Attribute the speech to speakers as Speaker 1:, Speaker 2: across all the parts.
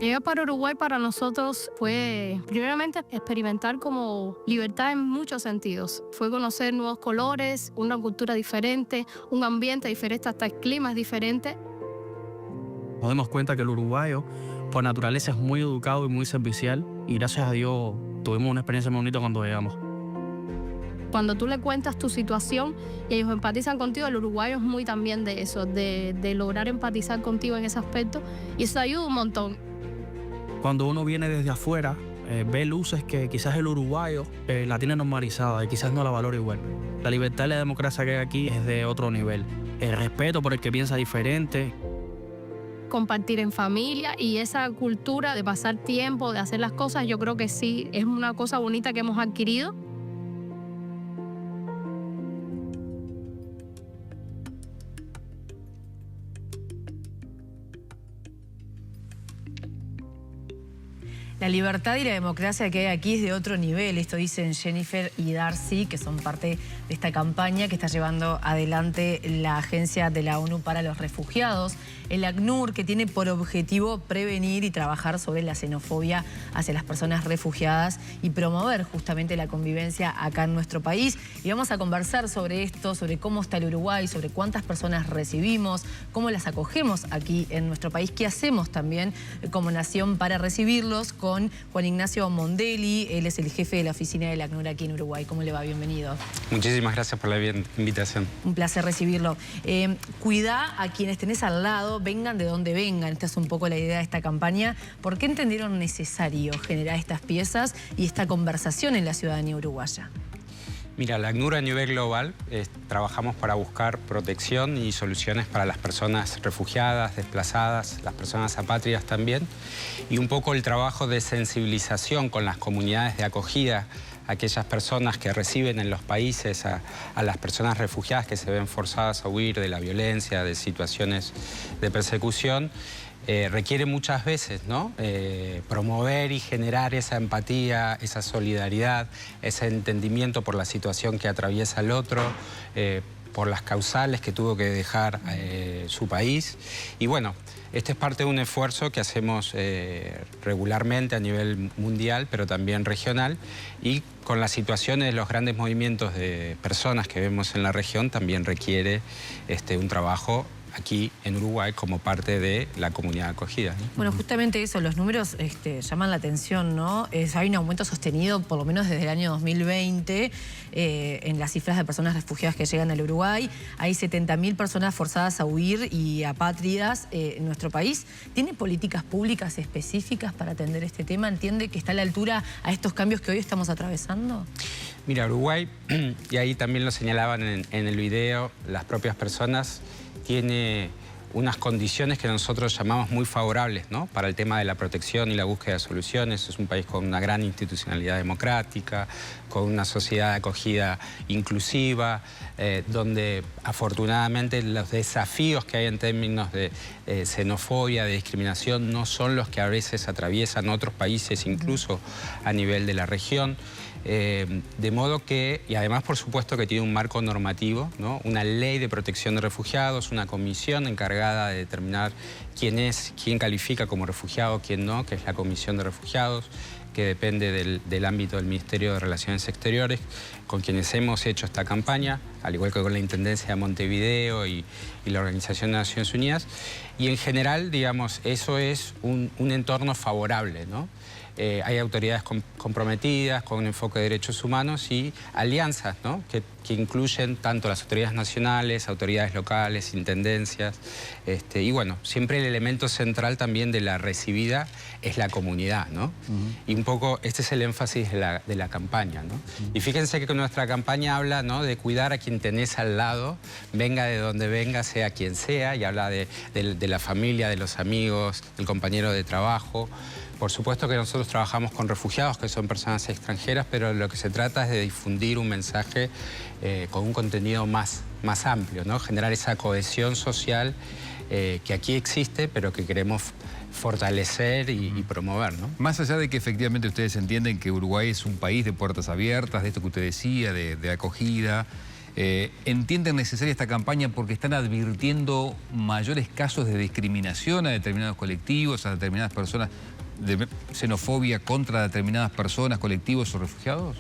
Speaker 1: Llegar para Uruguay para nosotros fue, primeramente, experimentar como libertad en muchos sentidos. Fue conocer nuevos colores, una cultura diferente, un ambiente diferente, hasta el clima es diferente.
Speaker 2: Nos dimos cuenta que el uruguayo, por naturaleza, es muy educado y muy servicial. Y gracias a Dios tuvimos una experiencia muy bonita cuando llegamos.
Speaker 1: Cuando tú le cuentas tu situación y ellos empatizan contigo, el uruguayo es muy también de eso, de lograr empatizar contigo en ese aspecto. Y eso ayuda un montón.
Speaker 2: Cuando uno viene desde afuera, ve luces que quizás el uruguayo la tiene normalizada y quizás no la valora igual. La libertad y la democracia que hay aquí es de otro nivel. El respeto por el que piensa diferente.
Speaker 1: Compartir en familia y esa cultura de pasar tiempo, de hacer las cosas, yo creo que sí, es una cosa bonita que hemos adquirido.
Speaker 3: La libertad y la democracia que hay aquí es de otro nivel. Esto dicen Jennifer y Darcy, que son parte de esta campaña que está llevando adelante la Agencia de la ONU para los Refugiados, el ACNUR, que tiene por objetivo prevenir y trabajar sobre la xenofobia hacia las personas refugiadas y promover justamente la convivencia acá en nuestro país. Y vamos a conversar sobre esto, sobre cómo está el Uruguay, sobre cuántas personas recibimos, cómo las acogemos aquí en nuestro país, qué hacemos también como nación para recibirlos, con Juan Ignacio Mondeli. Él es el jefe de la oficina del ACNUR aquí en Uruguay. ¿Cómo le va? Bienvenido.
Speaker 4: Muchísimas gracias por la invitación.
Speaker 3: Un placer recibirlo. Cuidá a quienes tenés al lado, vengan de donde vengan. Esta es un poco la idea de esta campaña. ¿Por qué entendieron necesario generar estas piezas y esta conversación en la ciudadanía uruguaya?
Speaker 4: Mira, la ACNUR a nivel global trabajamos para buscar protección y soluciones para las personas refugiadas, desplazadas, las personas apátridas también, y un poco el trabajo de sensibilización con las comunidades de acogida, aquellas personas que reciben en los países a las personas refugiadas que se ven forzadas a huir de la violencia, de situaciones de persecución. Requiere muchas veces, ¿no? Promover y generar esa empatía, esa solidaridad, ese entendimiento por la situación que atraviesa el otro, por las causales que tuvo que dejar su país. Y bueno, este es parte de un esfuerzo que hacemos regularmente a nivel mundial, pero también regional, y con las situaciones de los grandes movimientos de personas que vemos en la región también requiere un trabajo aquí en Uruguay como parte de la comunidad acogida, ¿no?
Speaker 3: Bueno, justamente eso, los números llaman la atención, ¿no? Hay un aumento sostenido, por lo menos desde el año 2020, en las cifras de personas refugiadas que llegan al Uruguay. Hay 70.000 personas forzadas a huir y apátridas en nuestro país. ¿Tiene políticas públicas específicas para atender este tema? ¿Entiende que está a la altura a estos cambios que hoy estamos atravesando?
Speaker 4: Mira, Uruguay, y ahí también lo señalaban en el video, las propias personas, tiene unas condiciones que nosotros llamamos muy favorables, ¿no? Para el tema de la protección y la búsqueda de soluciones. Es un país con una gran institucionalidad democrática, con una sociedad de acogida inclusiva, donde afortunadamente los desafíos que hay en términos de xenofobia, de discriminación, no son los que a veces atraviesan otros países, incluso a nivel de la región. De modo que, y además por supuesto que tiene un marco normativo, ¿no? Una ley de protección de refugiados, una comisión encargada de determinar quién califica como refugiado, quién no, que es la Comisión de Refugiados, que depende del ámbito del Ministerio de Relaciones Exteriores, con quienes hemos hecho esta campaña, al igual que con la Intendencia de Montevideo y la Organización de Naciones Unidas. Y en general, digamos, eso es un entorno favorable, ¿no? Hay autoridades comprometidas con un enfoque de derechos humanos y alianzas, ¿no? que incluyen tanto las autoridades nacionales, autoridades locales, intendencias. Y bueno, siempre el elemento central también de la recibida es la comunidad, ¿no? Y un poco este es el énfasis de la campaña, ¿no? Y fíjense que con nuestra campaña habla, ¿no? de cuidar a quien tenés al lado, venga de donde venga, sea quien sea, y habla de la familia, de los amigos, del compañero de trabajo. Por supuesto que nosotros trabajamos con refugiados, que son personas extranjeras, pero lo que se trata es de difundir un mensaje con un contenido más amplio, ¿no? Generar esa cohesión social que aquí existe, pero que queremos fortalecer y promover, ¿no?
Speaker 5: Más allá de que efectivamente ustedes entienden que Uruguay es un país de puertas abiertas, de esto que usted decía, de acogida, ¿Entienden necesaria esta campaña porque están advirtiendo mayores casos de discriminación a determinados colectivos, a determinadas personas, de xenofobia contra determinadas personas, colectivos o refugiados?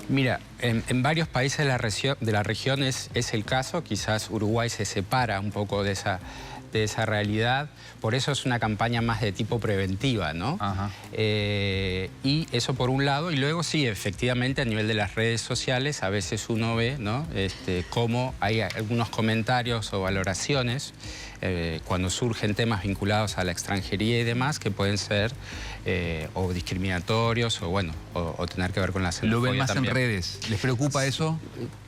Speaker 4: Mira, en varios países de la región es el caso. Quizás Uruguay se separa un poco de esa realidad. Por eso es una campaña más de tipo preventiva, ¿no?
Speaker 5: Ajá.
Speaker 4: Y eso por un lado. Y luego sí, efectivamente, a nivel de las redes sociales, a veces uno ve, ¿no? Cómo hay algunos comentarios o valoraciones cuando surgen temas vinculados a la extranjería y demás, que pueden ser o discriminatorios o, bueno, o tener que ver con la xenofobia.
Speaker 5: ¿Lo ven más
Speaker 4: también
Speaker 5: en redes? ¿Les preocupa eso?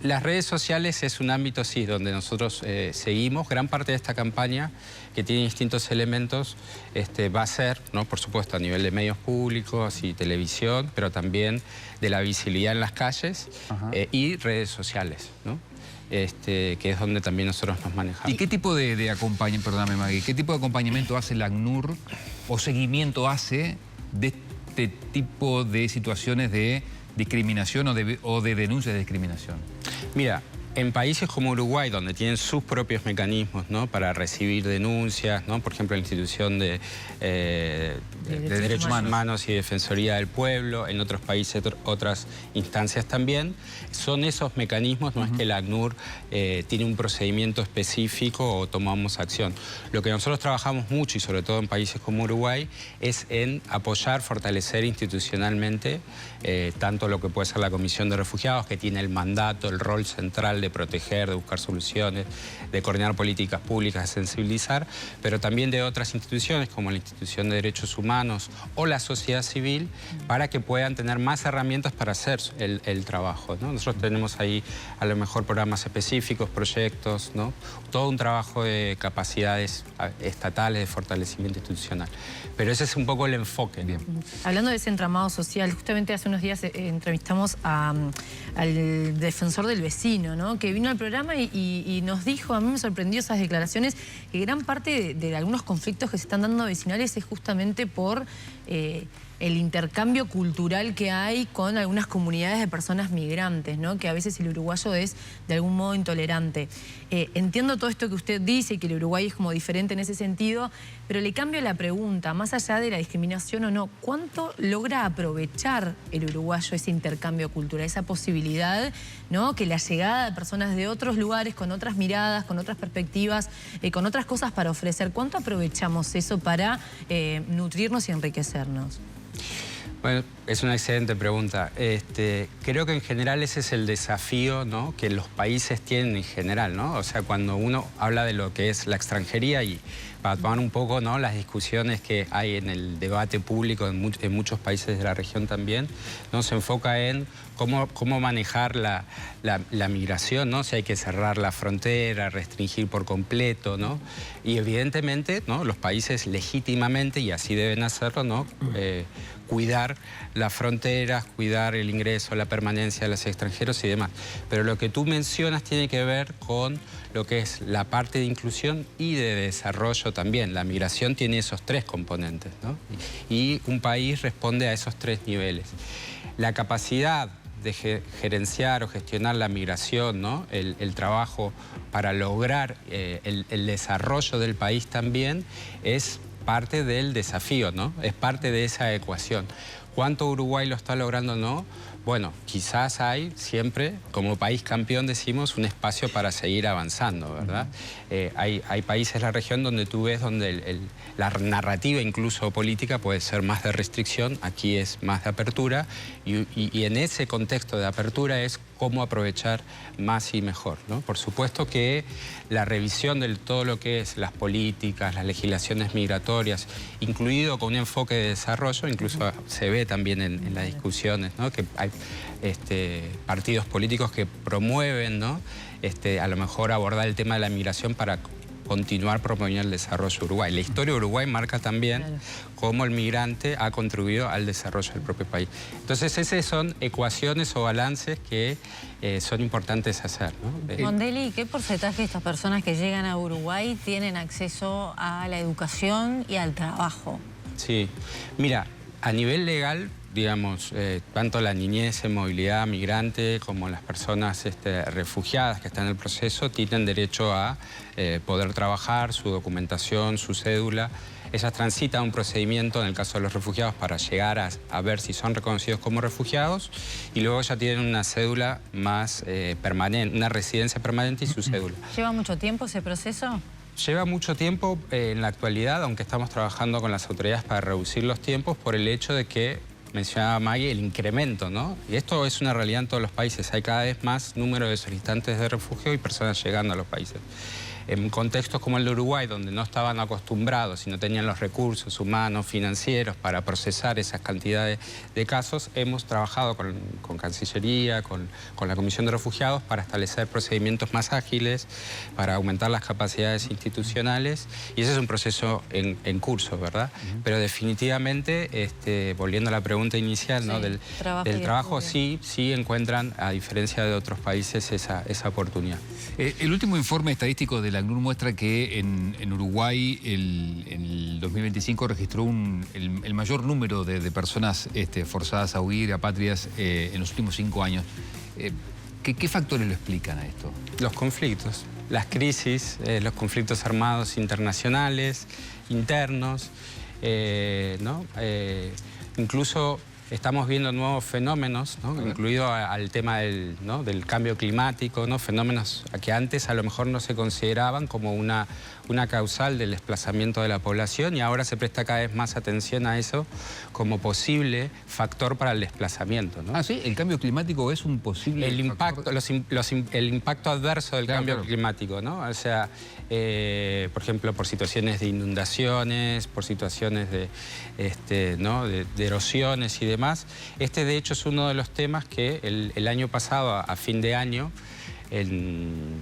Speaker 4: Las redes sociales es un ámbito, sí, donde nosotros seguimos. Gran parte de esta campaña, que tiene distintos elementos, va a ser, ¿no? Por supuesto, a nivel de medios públicos y televisión, pero también de la visibilidad en las calles y redes sociales, ¿no? Que es donde también nosotros nos manejamos.
Speaker 5: ¿Y qué tipo de acompañamiento, perdóname Maggie, qué tipo de acompañamiento hace la ACNUR o seguimiento hace de este tipo de situaciones de discriminación o de denuncias de discriminación?
Speaker 4: Mira, en países como Uruguay, donde tienen sus propios mecanismos, ¿no? Para recibir denuncias, ¿no? Por ejemplo, la institución de Derechos Humanos y Defensoría del Pueblo, en otros países otras instancias también, son esos mecanismos, no es que la ACNUR tiene un procedimiento específico o tomamos acción. Lo que nosotros trabajamos mucho, y sobre todo en países como Uruguay, es en apoyar, fortalecer institucionalmente tanto lo que puede ser la Comisión de Refugiados, que tiene el mandato, el rol central de proteger, de buscar soluciones, de coordinar políticas públicas, de sensibilizar, pero también de otras instituciones como la Institución de Derechos Humanos o la sociedad civil, para que puedan tener más herramientas para hacer el trabajo, ¿no? Nosotros tenemos ahí a lo mejor programas específicos, proyectos, ¿no? Todo un trabajo de capacidades estatales, de fortalecimiento institucional. Pero ese es un poco el enfoque.
Speaker 5: Bien.
Speaker 3: Hablando de ese entramado social, justamente hace unos días entrevistamos al defensor del vecino, ¿no? Que vino al programa y nos dijo, a mí me sorprendió esas declaraciones, que gran parte de algunos conflictos que se están dando vecinales es justamente por el intercambio cultural que hay con algunas comunidades de personas migrantes, ¿no? Que a veces el uruguayo es de algún modo intolerante. Entiendo todo esto que usted dice y que el Uruguay es como diferente en ese sentido, pero le cambio la pregunta, más allá de la discriminación o no, ¿cuánto logra aprovechar el uruguayo ese intercambio cultural, esa posibilidad, ¿no? Que la llegada de personas de otros lugares, con otras miradas, con otras perspectivas, con otras cosas para ofrecer, ¿cuánto aprovechamos eso para nutrirnos y enriquecernos?
Speaker 4: Bueno, es una excelente pregunta. Creo que en general ese es el desafío, ¿no? Que los países tienen en general, ¿no? O sea, cuando uno habla de lo que es la extranjería y para tomar un poco, ¿no? Las discusiones que hay en el debate público en muchos países de la región también, ¿no? Se enfoca en cómo manejar la migración, ¿no? Si hay que cerrar la frontera, restringir por completo, ¿no? Y evidentemente, ¿no? Los países legítimamente, y así deben hacerlo, ¿no? Cuidar las fronteras, cuidar el ingreso, la permanencia de los extranjeros y demás. Pero lo que tú mencionas tiene que ver con lo que es la parte de inclusión y de desarrollo también. La migración tiene esos tres componentes, ¿no? Y un país responde a esos tres niveles. La capacidad de gerenciar o gestionar la migración, ¿no? El trabajo para lograr el desarrollo del país también es parte del desafío, ¿no? Es parte de esa ecuación. ¿Cuánto Uruguay lo está logrando o no? Bueno, quizás hay siempre, como país campeón decimos, un espacio para seguir avanzando, ¿verdad? Hay países de la región donde tú ves donde la narrativa incluso política puede ser más de restricción, aquí es más de apertura y en ese contexto de apertura es cómo aprovechar más y mejor, ¿no? Por supuesto que la revisión de todo lo que es las políticas, las legislaciones migratorias, incluido con un enfoque de desarrollo, incluso se ve también en las discusiones, ¿no? Que hay partidos políticos que promueven, ¿no? A lo mejor abordar el tema de la migración para continuar promoviendo el desarrollo de Uruguay. La historia de Uruguay marca también cómo el migrante ha contribuido al desarrollo del propio país. Entonces, esas son ecuaciones o balances que son importantes hacer, ¿no?
Speaker 6: Mondeli, ¿qué porcentaje de estas personas que llegan a Uruguay tienen acceso a la educación y al trabajo?
Speaker 4: Sí, mira, a nivel legal digamos, tanto la niñez en movilidad migrante como las personas refugiadas que están en el proceso tienen derecho a poder trabajar, su documentación, su cédula. Ellas transitan un procedimiento en el caso de los refugiados para llegar a ver si son reconocidos como refugiados y luego ya tienen una cédula más permanente, una residencia permanente y su cédula.
Speaker 6: ¿Lleva mucho tiempo ese proceso?
Speaker 4: Lleva mucho tiempo en la actualidad, aunque estamos trabajando con las autoridades para reducir los tiempos por el hecho de que, mencionaba Maggie, el incremento, ¿no? Y esto es una realidad en todos los países. Hay cada vez más número de solicitantes de refugio y personas llegando a los países. En contextos como el de Uruguay, donde no estaban acostumbrados y no tenían los recursos humanos, financieros para procesar esas cantidades de casos, hemos trabajado con Cancillería, con la Comisión de Refugiados para establecer procedimientos más ágiles, para aumentar las capacidades institucionales, y ese es un proceso en curso, ¿verdad? Pero definitivamente, volviendo a la pregunta inicial, ¿no? del trabajo, sí encuentran, a diferencia de otros países, esa oportunidad.
Speaker 5: El último informe estadístico de la ACNUR muestra que en Uruguay en el 2025 registró el mayor número de personas forzadas a huir, apátridas, en los últimos 5 años. ¿Qué factores lo explican a esto?
Speaker 4: Los conflictos, las crisis, los conflictos armados internacionales, internos, ¿no? Incluso estamos viendo nuevos fenómenos, ¿no? Incluido al tema del cambio climático, ¿no? Fenómenos que antes a lo mejor no se consideraban como una causal del desplazamiento de la población, y ahora se presta cada vez más atención a eso como posible factor para el desplazamiento, ¿no?
Speaker 5: Ah, sí, el cambio climático es un posible
Speaker 4: factor. El impacto adverso del cambio climático, ¿no? O sea, por ejemplo, por situaciones de inundaciones, por situaciones ¿no? de erosiones y demás. De hecho, es uno de los temas que el año pasado, a fin de año,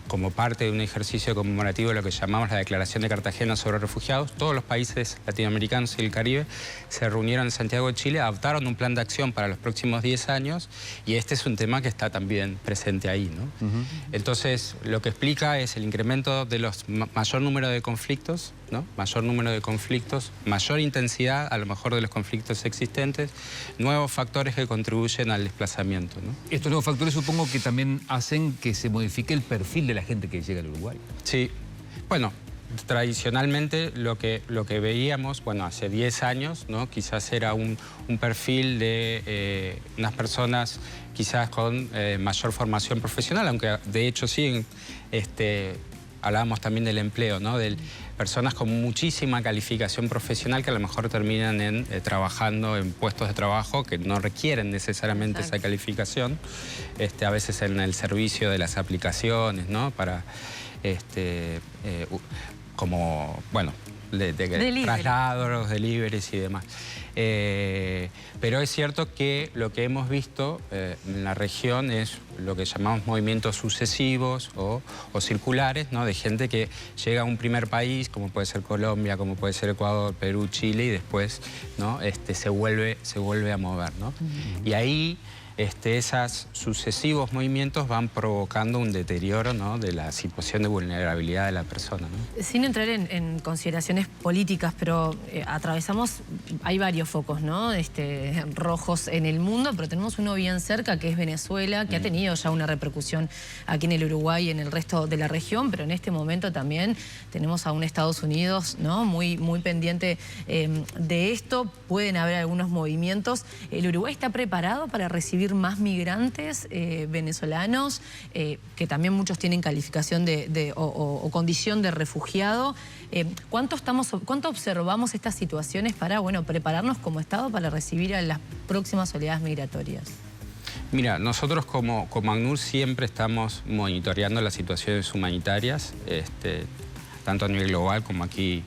Speaker 4: como parte de un ejercicio conmemorativo de lo que llamamos la Declaración de Cartagena sobre Refugiados, todos los países latinoamericanos y el Caribe se reunieron en Santiago de Chile, adoptaron un plan de acción para los próximos 10 años, y este es un tema que está también presente ahí, ¿no? Entonces, lo que explica es el incremento de los mayor número de conflictos, ¿no? Mayor número de conflictos, mayor intensidad a lo mejor de los conflictos existentes, nuevos factores que contribuyen al desplazamiento, ¿no?
Speaker 5: Estos nuevos factores supongo que también hacen que se modifique el perfil de la gente que llega al Uruguay.
Speaker 4: Sí, bueno, tradicionalmente lo que veíamos, bueno, hace 10 años, ¿no? Quizás era un perfil de unas personas quizás con mayor formación profesional, aunque de hecho sí, hablábamos también del empleo, ¿no? De personas con muchísima calificación profesional que a lo mejor terminan trabajando en puestos de trabajo que no requieren necesariamente esa calificación, a veces en el servicio de las aplicaciones, ¿no? Para, como, bueno, de traslados, deliveries y demás. Pero es cierto que lo que hemos visto en la región es lo que llamamos movimientos sucesivos o circulares, ¿no? De gente que llega a un primer país, como puede ser Colombia, como puede ser Ecuador, Perú, Chile, y después, ¿no? se vuelve a mover, ¿no? Y ahí esos sucesivos movimientos van provocando un deterioro, ¿no? De la situación de vulnerabilidad de la persona, ¿no?
Speaker 3: Sin entrar en consideraciones políticas, pero hay varios focos, ¿no? Rojos en el mundo, pero tenemos uno bien cerca, que es Venezuela, que ha tenido ya una repercusión aquí en el Uruguay y en el resto de la región, pero en este momento también tenemos a un Estados Unidos, ¿no? muy pendiente de esto. Pueden haber algunos movimientos. ¿El Uruguay está preparado para recibir más migrantes venezolanos, que también muchos tienen calificación o condición de refugiado? ¿Cuánto observamos estas situaciones para, bueno, prepararnos como Estado para recibir a las próximas oleadas migratorias?
Speaker 4: Mira, nosotros como ACNUR siempre estamos monitoreando las situaciones humanitarias, tanto a nivel global como aquí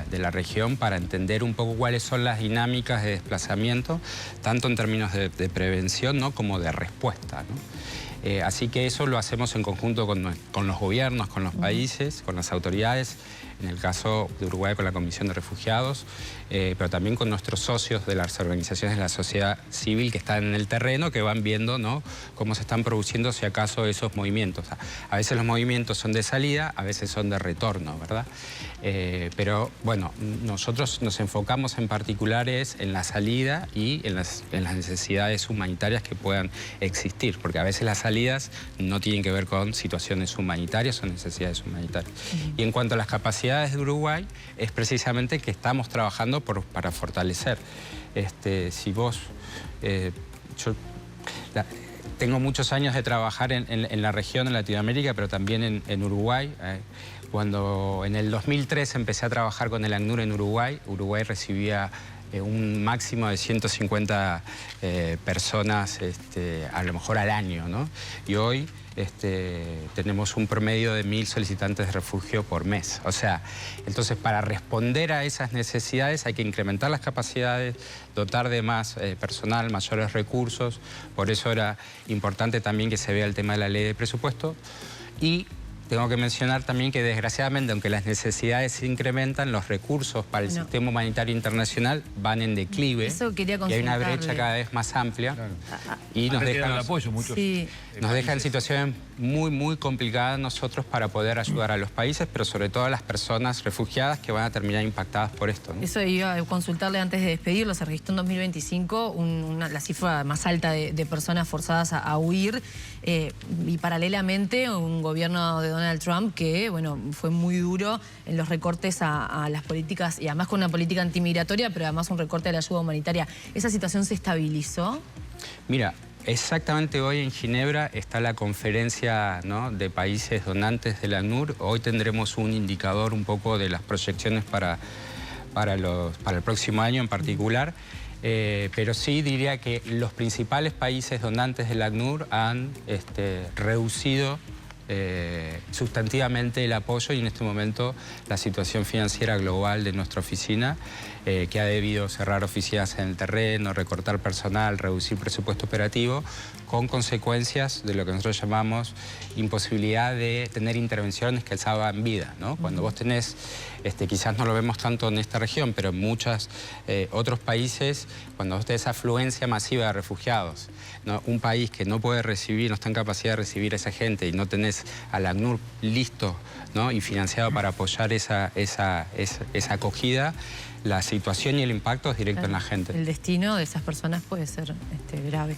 Speaker 4: de la región, para entender un poco cuáles son las dinámicas de desplazamiento, tanto en términos de prevención, ¿no? como de respuesta, ¿no? Así que eso lo hacemos en conjunto con los gobiernos, con los países, con las autoridades. en el caso de Uruguay con la Comisión de Refugiados, pero también con nuestros socios de las organizaciones de la sociedad civil que están en el terreno, que van viendo, ¿no?, cómo se están produciendo, si acaso, esos movimientos. A veces los movimientos son de salida, a veces son de retorno, ¿verdad? Pero bueno, nosotros nos enfocamos en particulares en la salida y en las necesidades humanitarias que puedan existir, porque a veces las salidas no tienen que ver con situaciones humanitarias o necesidades humanitarias. Y en cuanto a las capacidades de Uruguay, es precisamente que estamos trabajando para fortalecer. Si vos... tengo muchos años de trabajar en la región, en Latinoamérica, pero también en Uruguay. Cuando en el 2003 empecé a trabajar con el ACNUR en Uruguay, Uruguay recibía un máximo de 150 personas a lo mejor al año, ¿no? Y hoy tenemos un promedio de 1000 solicitantes de refugio por mes. O sea, entonces para responder a esas necesidades hay que incrementar las capacidades, dotar de más personal, mayores recursos. Por eso era importante también que se vea el tema de la ley de presupuesto. Y tengo que mencionar también que desgraciadamente, aunque las necesidades se incrementan, los recursos para el sistema humanitario internacional van en declive.
Speaker 3: Eso quería
Speaker 4: y hay una brecha cada vez más amplia.
Speaker 5: Claro.
Speaker 4: Y nos dejan,
Speaker 5: el apoyo, muchos
Speaker 4: nos dejan situaciones muy complicadas nosotros para poder ayudar a los países, pero sobre todo a las personas refugiadas que van a terminar impactadas por esto, ¿no?
Speaker 3: Eso iba a consultarle antes de despedirlo. Se registró en 2025 la cifra más alta de personas forzadas a huir y paralelamente un gobierno de Donald Trump que, bueno, fue muy duro en los recortes a las políticas y además con una política antimigratoria, pero además un recorte a la ayuda humanitaria. ¿Esa situación se estabilizó?
Speaker 4: Mira, exactamente hoy en Ginebra está la conferencia, ¿no?, de países donantes de la ACNUR. Hoy tendremos un indicador un poco de las proyecciones para el próximo año en particular. Pero sí diría que los principales países donantes de la ACNUR han reducido sustantivamente el apoyo y en este momento la situación financiera global de nuestra oficina, que ha debido cerrar oficinas en el terreno, recortar personal, reducir presupuesto operativo, con consecuencias de lo que nosotros llamamos imposibilidad de tener intervenciones que salvan vida, ¿no? Cuando vos tenés, quizás no lo vemos tanto en esta región, pero en muchos otros países, cuando vos tenés afluencia masiva de refugiados, ¿no?, un país que no puede recibir, no está en capacidad de recibir a esa gente y no tenés al ACNUR listo, ¿no?, y financiado para apoyar esa acogida, la situación y el impacto es directo en la gente.
Speaker 3: El destino de esas personas puede ser grave.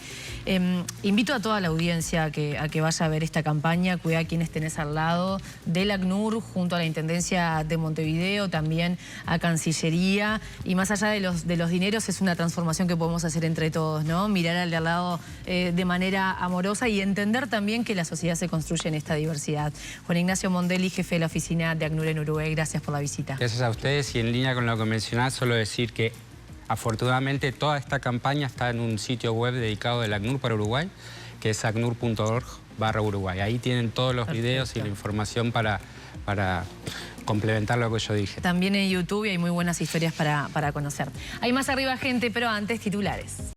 Speaker 3: Invito a toda la audiencia a que vaya a ver esta campaña, cuida a quienes tenés al lado, del ACNUR junto a la Intendencia de Montevideo, también a Cancillería, y más allá de los dineros es una transformación que podemos hacer entre todos, ¿no? Mirar al de al lado de manera amorosa y entender también que la sociedad se construye en esta diversidad. Juan Ignacio Mondelli, jefe de la oficina de ACNUR en Uruguay, gracias por la visita.
Speaker 4: Gracias a ustedes y en línea con lo que mencioné, solo decir que afortunadamente toda esta campaña está en un sitio web dedicado del ACNUR para Uruguay, que es acnur.org/Uruguay. Ahí tienen todos los videos y la información para complementar lo que yo dije.
Speaker 3: También en YouTube hay muy buenas historias para conocer. Hay más arriba, gente, pero antes titulares.